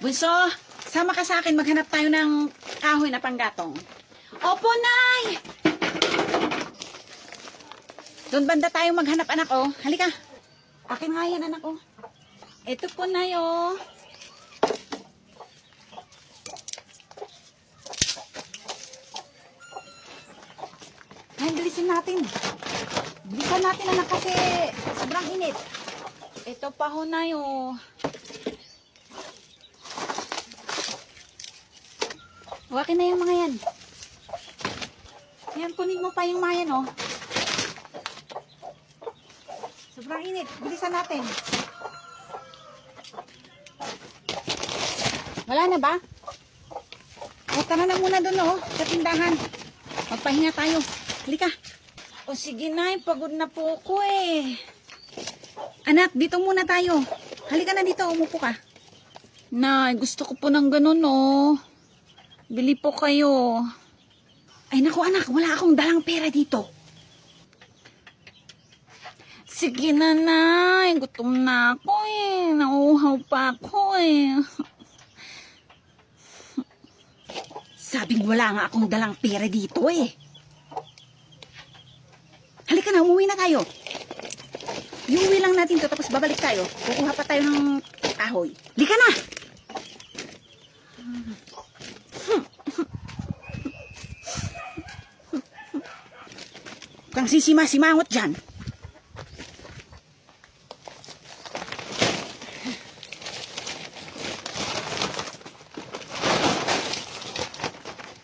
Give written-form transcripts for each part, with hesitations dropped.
Bunso, sama ka sa akin. Maghanap tayo ng kahoy na panggatong. Opo, Nay! Doon banda tayo maghanap, anak, oh. Halika. Akin nga yan, anak, oh. Ito po, Nay, oh. Ay, bilisin natin. Bilisan natin, anak, kasi sobrang init. Ito pa ho, Nay, oh. Huwakin na yung mga yan. Yan, kunin mo pa yung mga yan, oh. Sobrang init. Bilisan natin. Wala na ba? O, tara na muna doon, oh. Sa tindahan. Magpahinga tayo. Halika. O, sige, Nay. Pagod na po ako, eh. Anak, dito muna tayo. Halika na dito. Umupo ka. Nay, gusto ko po ng ganun, oh. Bili po kayo. Ay, naku, anak. Wala akong dalang pera dito. Sige na, Nay. Gutom na ako, eh. Nauuhaw pa ako, eh. Sabing wala nga akong dalang pera dito, eh. Halika na, umuwi na tayo. Iuwi lang natin to, tapos babalik tayo. Kukuha pa tayo ng kahoy. Halika na! Kang sisima-simangot dyan.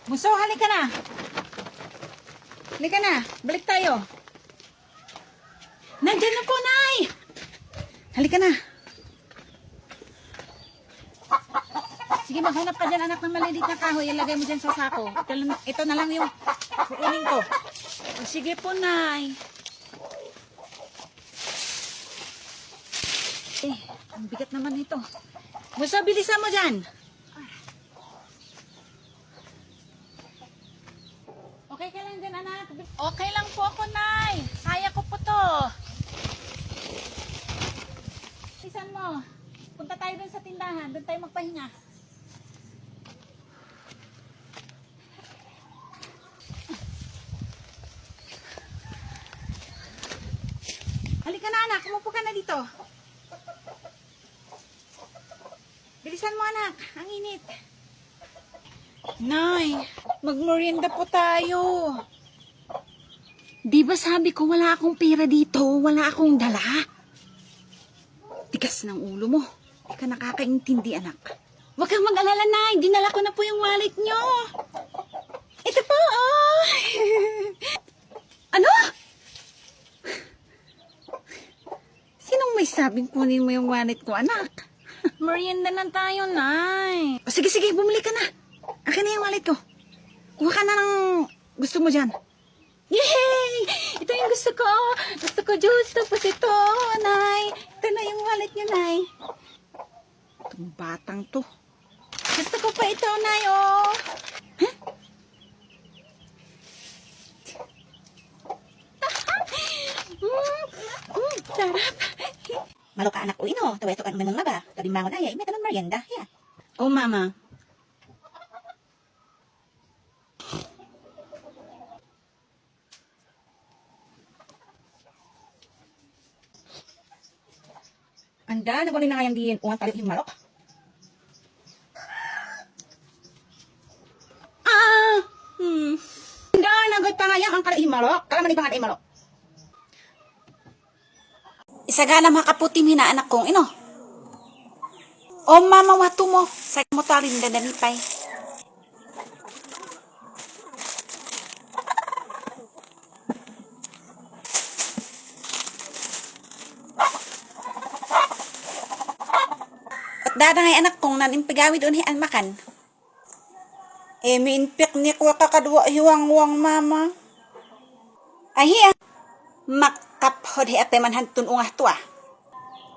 Bunso, halika na. Halika na, balik tayo. Nandiyan na po, Nay. Halika na. Sige, maghanap ka dyan, anak, ng malilit na kahoy. Ilagay mo dyan sa sako. Ito na lang yung kukunin ko. O, sige po, Nay. Ang bigat naman ito. Bunso, bilisan mo dyan. Okay ka lang dyan, anak? Okay lang po ako, Nay. Kaya ko po to. Bilisan mo. Punta tayo dun sa tindahan. Doon tayo magpahinga. Halika na, anak. Umupo ka na dito. Bilisan mo, anak. Ang init. Nay, magmerienda po tayo. Di ba sabi ko wala akong pera dito? Wala akong dala? Tigas ng ulo mo. Di ka nakakaintindi, anak. Huwag kang mag-alala, Nay. Dinala ko na po yung wallet nyo. Ito po, oh. Ano? Sinong may sabing kunin mo yung wallet ko, anak? Merienda na tayo, Nay. O, sige, bumili ka na. Akin na yung wallet ko. Kuha ka na ng gusto mo dyan. Yay! Ito yung gusto ko. Gusto ko juice. Tapos ito, Nay. Ito na yung wallet niyo, Nay. Itong batang to. Gusto ko pa ito, Nay, oh. Huh? Sarap. Malo ka anak ko ino, taweto ka naman nga ba? Tabi mangon ay, may tanong merienda, ya. Oh, Mama. Anda, nagunin na nga yung diin, uwan talit yung malok. Anda, nagod pa nga yan, ang kalit yung malok. Kalaman ni pangat yung malok. Isagana makaputi mina anak kong ino. O mama watu mo. Sa mo tarin dandanipay. At dadangay anak kong nanimpigawi doon hian makan. Minpik ni ko kakadwa hiwang-wang mama. Ay hiya. Makaphod hi ate man hantun ungah tua.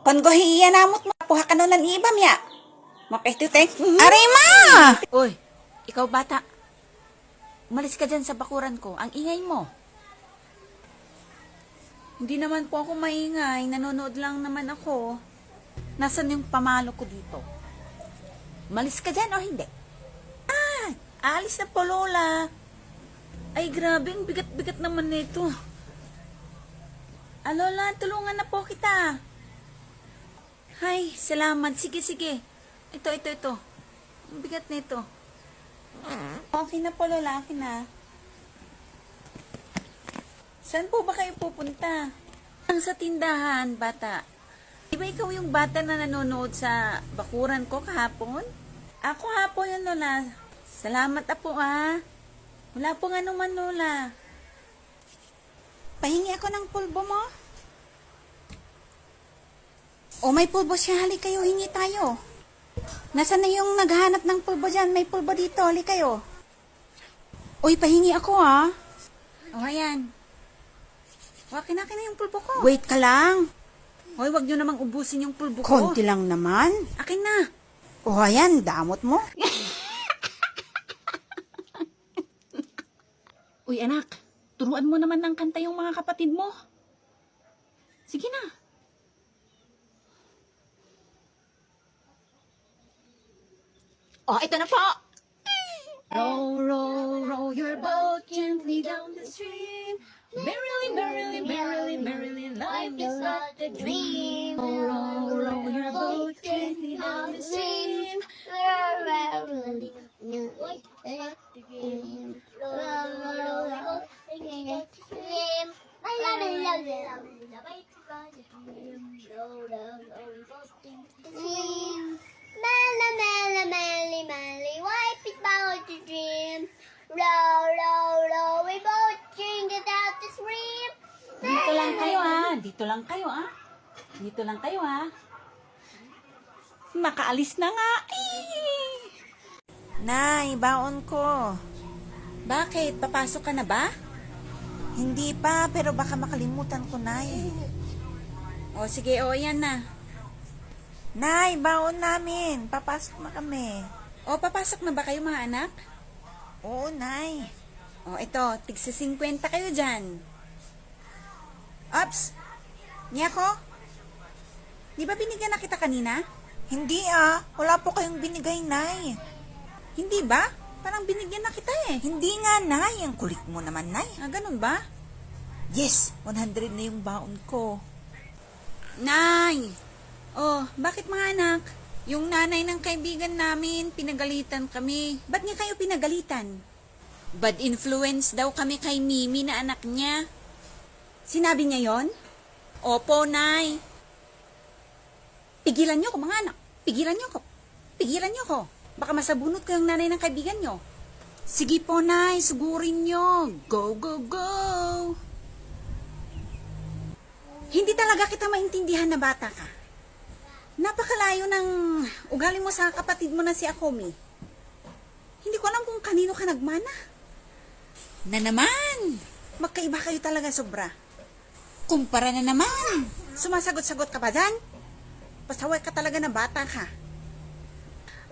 Kon go hiya namot mo puha ka nolan ibam ya. Mapehtutek. Aray ma! Oy, ikaw bata. Umalis ka dyan sa bakuran ko. Ang ingay mo. Hindi naman po ako maingay. Nanonood lang naman ako. Nasaan yung pamalo ko dito? Malis ka dyan o hindi? Alis na po, Lola. Ay, grabe, ang bigat-bigat naman nito. Lola, tulungan na po kita. Ay, salamat. Sige, sige. Ito. Ang bigat nito. Okay na po, Lola. Okay na. Saan po ba kayo pupunta? Sa tindahan, bata. Di ba ikaw yung bata na nanonood sa bakuran ko kahapon? Ako hapon yan, Lola. Salamat na po, Wala pong anuman, Lola. Pahingi ako ng pulbo mo. O, may pulbo siya. Hali kayo, hingi tayo. Nasaan na yung naghahanap ng pulbo dyan? May pulbo dito. Hali kayo. Uy, pahingi ako, O, ayan. Akin na yung pulbo ko. Wait ka lang. Hoy, wag nyo namang ubusin yung pulbo ko. Konti lang naman. Akin na. O, ayan, damot mo. Uy, anak. Turuan mo naman ng kanta yung mga kapatid mo. Sige na. O, ito na po. Row, row, row your boat gently down the stream. Merrily, merrily, merrily, merrily, life is but a dream. Row, row, row your boat gently down the stream. Wipe it about the dream. Row, row, row, we both drink it out the stream. Dito lang kayo, Dito lang kayo, Dito lang kayo, Makaalis na nga. Nay, baon ko. Bakit? Papasok ka na ba? Hindi pa, pero baka makalimutan ko, Nay. O, sige, yan na. Nay, baon namin. Papasok na kami. O, papasok na ba kayo, mga anak? Oo, Nay. O, ito, tigsa 50 kayo dyan. Ops! Niyako? Di ba binigyan na kita kanina? Hindi wala po kayong binigay, Nay. Hindi ba? Parang binigyan na kita eh. Hindi nga, Nay. Ang kulit mo naman, Nay. Ganun ba? Yes, 100 na yung baon ko. Nay! Bakit mga anak? Yung nanay ng kaibigan namin, pinagalitan kami. Ba't niya kayo pinagalitan? Bad influence daw kami kay Mimi na anak niya. Sinabi niya yon? Opo, Nay. Pigilan niyo ko, mga anak. Pigilan niyo ko. Pigilan niyo ko. Baka masabunot ko yung nanay ng kaibigan niyo. Sige po, Nay. Sugurin niyo. Go, go, go. Hindi talaga kita maintindihan na bata ka. Napakalayo ng ugali mo sa kapatid mo na si Akomi. Hindi ko alam kung kanino ka nagmana. Na naman! Magkaiba kayo talaga sobra. Kumpara na naman! Sumasagot-sagot ka pa dyan? Pasaway ka talaga na bata ka.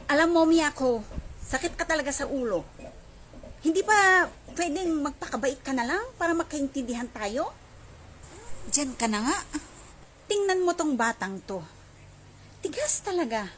Alam mo, Miyako, sakit ka talaga sa ulo. Hindi pa pwedeng magpakabait ka na lang para magkaintindihan tayo? Diyan ka na nga. Tingnan mo tong batang to. Tigas talaga.